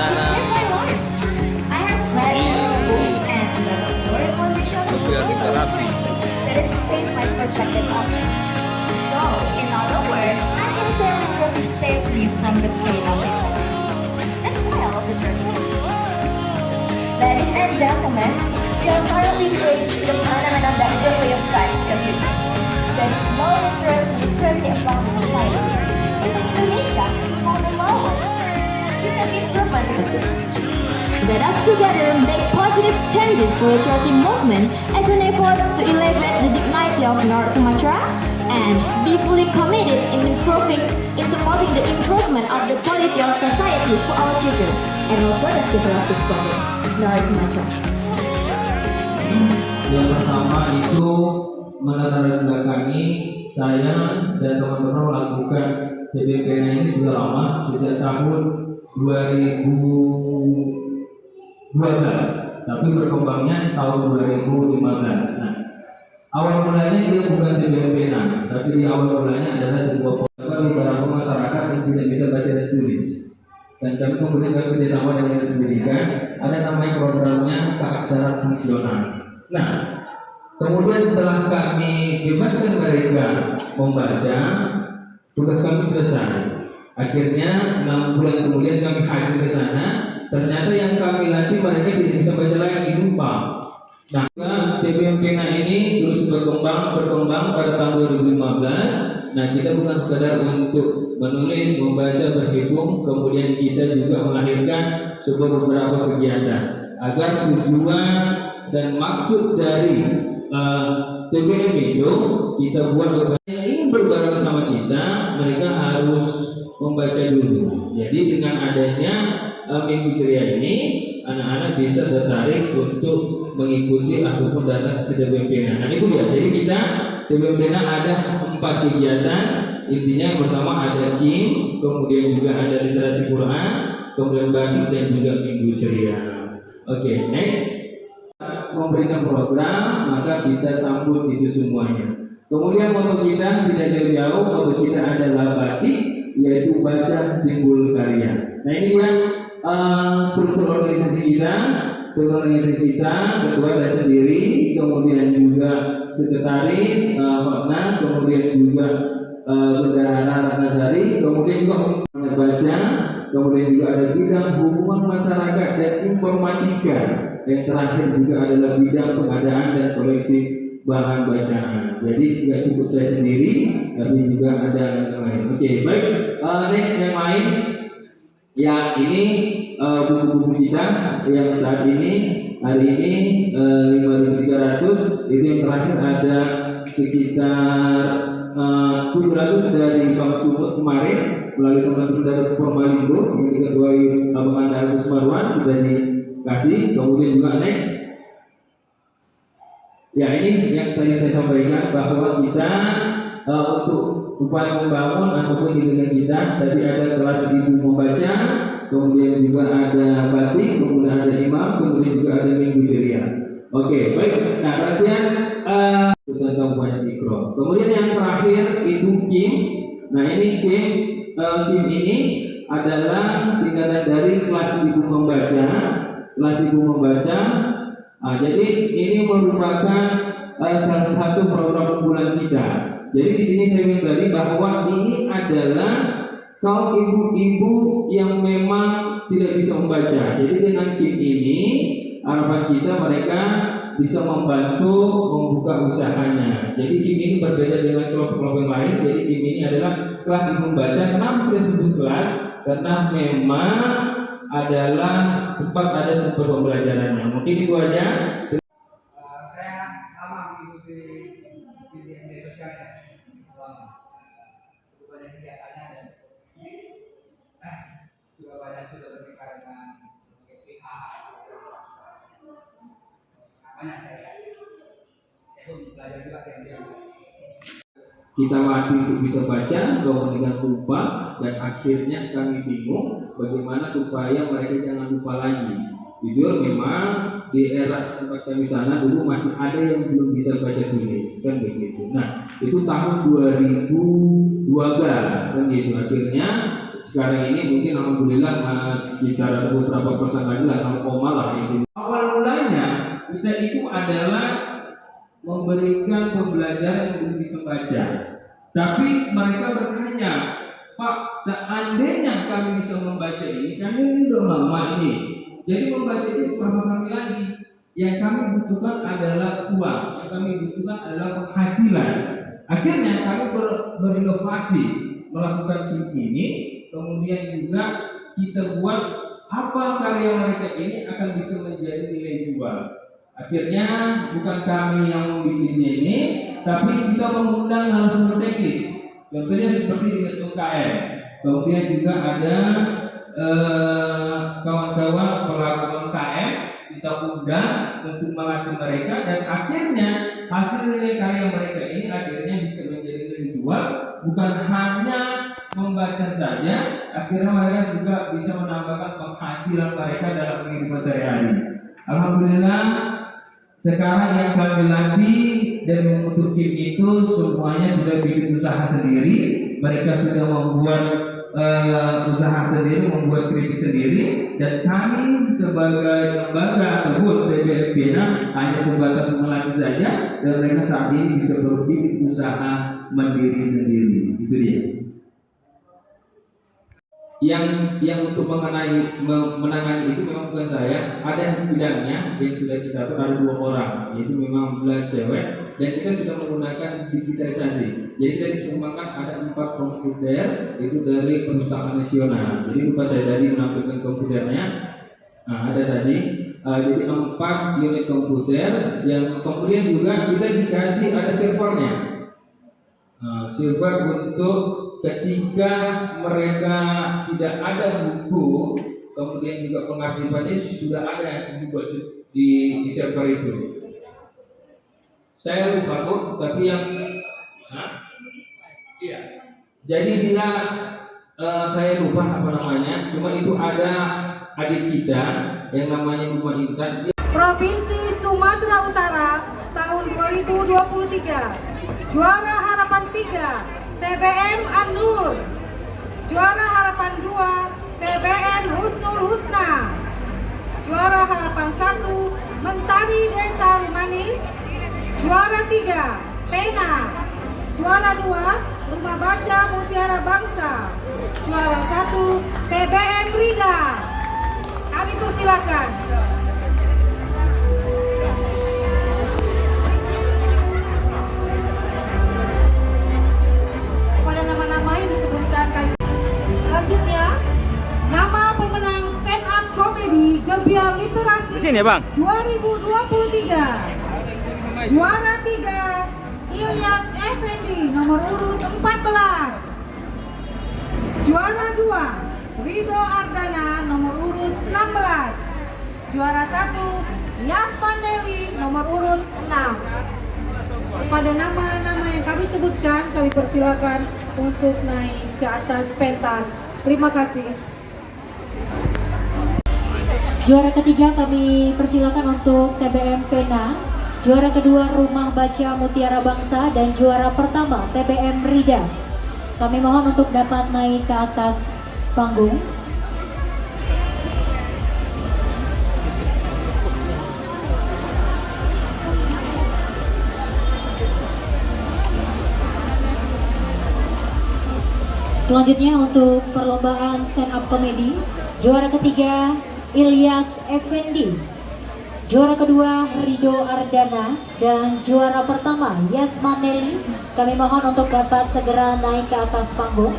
I have read books and the story condition Biar literasi. that it changed my perspective of it. So, in other words, I can say it just saved me from the pain of it. And smile of the journey. Ladies and gentlemen, we are currently going to the phenomenon that the way of life can be. There is no interest in literally about society. In Indonesia, how the law is an improvement. Let us together make positive changes for the charity movement as an effort to elevate the dignity of North Sumatra and be fully committed in supporting the improvement of the quality of society for our future and also the development of North Sumatra. Yang pertama itu melatar belakangi saya dan teman-teman melakukan TBPN ini sudah lama, sejak tahun 2012, tapi berkembangnya tahun 2015. Nah, awal mulanya dia bukan TBPN, tapi di awal mulanya adalah sebuah program beberapa masyarakat yang tidak bisa baca dan tulis. Dan kami kemudian bekerjasama dengan Dinas Pendidikan, ada namanya programnya keaksaraan fungsional. Nah, kemudian setelah kami bebaskan mereka membaca, tugas kami selesai. Akhirnya 6 bulan kemudian kami hadir ke sana. Ternyata yang kami latih mereka tidak bisa baca lagi, lupa. Nah, TBMPNA ini terus berkembang pada tahun 2015. Nah, kita bukan sekadar untuk menulis, membaca, berhitung, kemudian kita juga melahirkan sebuah beberapa kegiatan agar tujuan dan maksud dari TBM itu kita buat beberapa yang ingin berbareng sama kita, mereka harus membaca dulu. Jadi dengan adanya Minggu Ceria ini, anak-anak bisa tertarik untuk mengikuti ataupun datang ke TBMPNA. Nah itu dia. Jadi kita TBMPNA ada 4 kegiatan. Intinya yang pertama ada KIM, kemudian juga ada literasi Quran, kemudian batik dan juga Minggu Ceria. Oke, next. Memberikan program, maka kita sambut itu semuanya. Kemudian moto kita tidak jauh-jauh, moto kita adalah batik, yaitu baca timbul karya. Nah ini dia struktur organisasi kita, ketua saya sendiri, kemudian juga sekretaris, Hotna, kemudian juga bendahara Ratnasari, kemudian juga membaca, kemudian juga ada bidang hubungan masyarakat dan informatika. Yang terakhir juga adalah bidang pengadaan dan koleksi bahan bacaan. Jadi tidak cukup saya sendiri, tapi juga ada yang lain. Oke, baik. Next yang lain, ya ini buku-buku kita yang saat ini hari ini 5.300. Itu yang terakhir ada sekitar 700 dari Bang Sumut kemarin melalui teman-teman dari Formalindo yang diketuai Bang Darus Marwan sudah dikasih. Kemudian juga next, ya ini yang tadi saya sampaikan bahwa kita untuk upaya membangun ataupun dengan kita tadi ada kelas ibu membaca, kemudian juga ada batik, kemudian ada imam, kemudian juga ada Minggu Ceria. Oke, baik. Nah, perhatian tentang banyak ikro. Kemudian yang terakhir itu KIM. Nah, ini KIM. KIM ini adalah singkatan dari kelas ibu membaca. Kelas ibu membaca. Nah, jadi ini merupakan salah satu program unggulan kita. Jadi di sini saya mengatakan bahwa ini adalah kaum ibu-ibu yang memang tidak bisa membaca. Jadi dengan KIM ini harapan kita mereka bisa membantu membuka usahanya. Jadi KIM ini berbeda dengan kelompok-kelompok lain. Jadi KIM ini adalah kelas ibu membaca. Kenapa kita sebut kelas? Karena memang adalah tempat ada sumber pembelajarannya. Mungkin itu aja. Saya sama mengikuti media sosialnya. Cukup banyak kegiatannya dan juga banyak sudah berbicara dengan pihak. Banyak saya pun belajar juga dari dia. Kita latih untuk bisa baca, kemudian lupa, dan akhirnya kami bingung bagaimana supaya mereka jangan lupa lagi. Jujur memang di era tempat kami sana dulu masih ada yang belum bisa baca tulis, kan begitu. Nah itu tahun 2000 kan gitu. Akhirnya sekarang ini mungkin alhamdulillah sekitar ada beberapa persen lagi lah 0, lah itu. Awal mulanya kita itu adalah memberikan pembelajaran untuk bisa baca. Tapi mereka bertanya, Pak, seandainya kami bisa membaca ini, kami ini udah lama ini. Jadi membaca itu berapa kali lagi? Yang kami butuhkan adalah uang, yang kami butuhkan adalah penghasilan. Akhirnya kami berinovasi melakukan film ini, kemudian juga kita buat apa karya mereka ini akan bisa menjadi nilai jual. Akhirnya bukan kami yang membuatnya ini, tapi kita mengundang narasumber teknis. Contohnya seperti di UKM. Kemudian juga ada kawan-kawan pelaku UKM kita undang untuk melatih mereka, dan akhirnya hasil nilai karya mereka ini akhirnya bisa menjadi nilai jual. Bukan hanya membaca saja, akhirnya mereka juga bisa menambahkan penghasilan mereka dalam kehidupan sehari-hari. Alhamdulillah, sekarang yang kami latih dan membentuk tim itu semuanya sudah bikin usaha sendiri. Mereka sudah membuat usaha sendiri, membuat kritik sendiri, dan kami sebagai lembaga tersebut TBMPN hanya sebatas melatih saja, dan mereka saat ini bisa berbikin usaha mandiri sendiri. Itu dia. Yang untuk menangani itu memang bukan saya, ada bidangnya yang sudah kita atur, ada 2 orang, yaitu memang belah cewek, dan kita sudah menggunakan digitalisasi. Jadi kita disumbangkan ada 4 komputer itu dari Perpustakaan Nasional. Jadi lupa saya tadi menampilkan komputernya. Nah, ada tadi. Jadi 4 unit komputer yang kemudian juga kita dikasih ada servernya. Server untuk ketika mereka tidak ada buku, kemudian juga pengarsipannya sudah ada dibuat di server itu. Saya lupa kok, tapi yang iya. Jadi bila saya lupa apa namanya, cuma itu ada adik kita yang namanya Buma Intan. Provinsi Sumatera Utara tahun 2023. Juara harapan 3 TBM An-Nur. Juara harapan 2 TBM Husnul Husna. Juara harapan 1 Mentari Desa Manis. Juara 3 Pena. Juara 2 Rumah Baca Mutiara Bangsa. Juara 1 TBM Rida. Kami persilakan. Pada nama-nama yang disebutkan kami. Selanjutnya, nama pemenang stand up comedy Gebiar Literasi Sini ya, Bang. 2023. Juara 3 Ilyas Effendi nomor urut 14. Juara 2 Rido Ardana nomor urut 16. Juara 1 Yasman Deli nomor urut 6. Pada nama-nama yang kami sebutkan, kami persilakan untuk naik ke atas pentas. Terima kasih. Juara ketiga kami persilakan untuk TBM Pena. Juara kedua Rumah Baca Mutiara Bangsa, dan juara pertama TBM Rida. Kami mohon untuk dapat naik ke atas panggung. Selanjutnya untuk perlombaan stand up comedy, juara ketiga Ilyas Effendi, juara kedua Rido Ardana, dan juara pertama Yasman Neli. Kami mohon untuk dapat segera naik ke atas panggung.